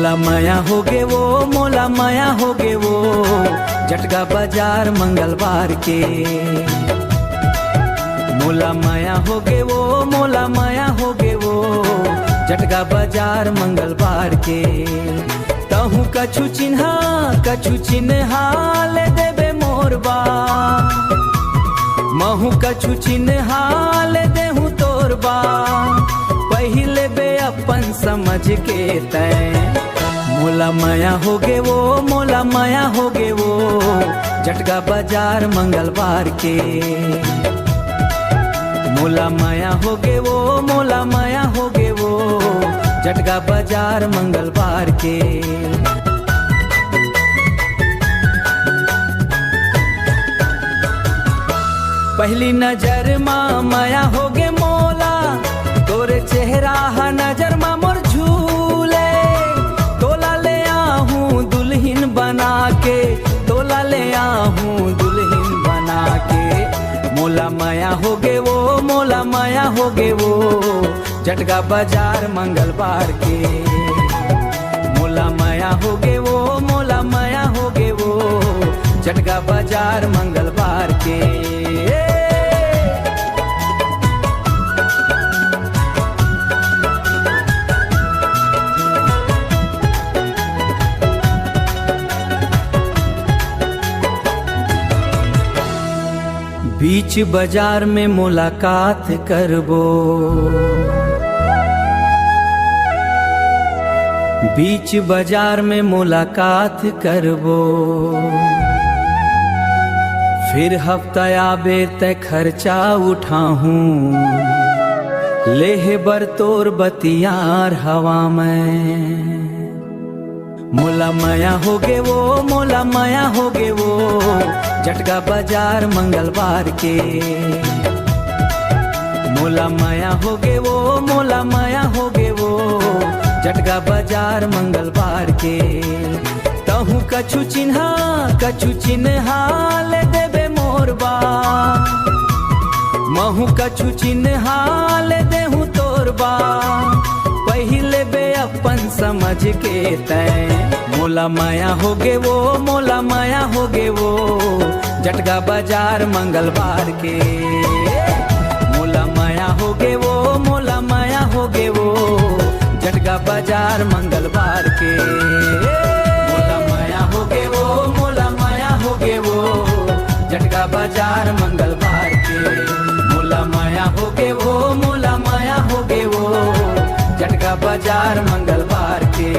मोला माया होगे वो, मोला माया होगे वो, जटका बाजार मंगलवार के। मोला माया होगे वो, मोला माया होगे वो, जटका बाजार मंगलवार के। तहु कछु चिन्हा ले देबे मोरबा, महू कछु चिन्हा ले देहूँ तोरबा। पहिले बे अपन समझ के तय, मोला माया होगे वो, मोला माया होगे वो, जटका बाजार मंगलवार के। मोला माया होगे वो, मोला माया होगे वो, जटका बाजार मंगलवार के। पहली नजर माँ माया होगे मोला, तोरे चेहरा हा नजर माँ मोर झूले। तोला ले आहूँ दुल्हन बना के, तोला ले आहूँ दुल्हन बना के। मोला माया होगे वो, मोला माया होगे वो, जटका बाजार मंगलवार के। मोला माया होगे वो, मोला माया होगे वो, जटका बाजार मंगलवार के। बीच बाजार में मुलाकात करबो, बीच बाजार में मुलाकात करबो। फिर हफ्ता आबे तय खर्चा उठाहूँ, लेह बर तोर बतियार हवा में। मोला माया होगे वो, मोला माया होगे वो, जटका बाजार मंगलवार के। मोला माया होगे वो, मोला माया होगे वो, जटका बाजार मंगलवार के। तहु कछु चिन्हा ले देबे मोरबा, महू कछु चिन्हा ले देहूँ तोरबा। पहिले बे अपन समझ के तय, मोला माया होगे वो, मोला माया होगे वो, जटका बाजार मंगलवार के। मोला माया होगे वो, मोला माया होगे वो, जटका बाजार मंगलवार के। मोला माया होगे वो, मोला माया होगे वो, जटका बाजार मंगलवार के। मोला माया होगे वो, मोला माया होगे वो, जटका बाजार मंगलवार के।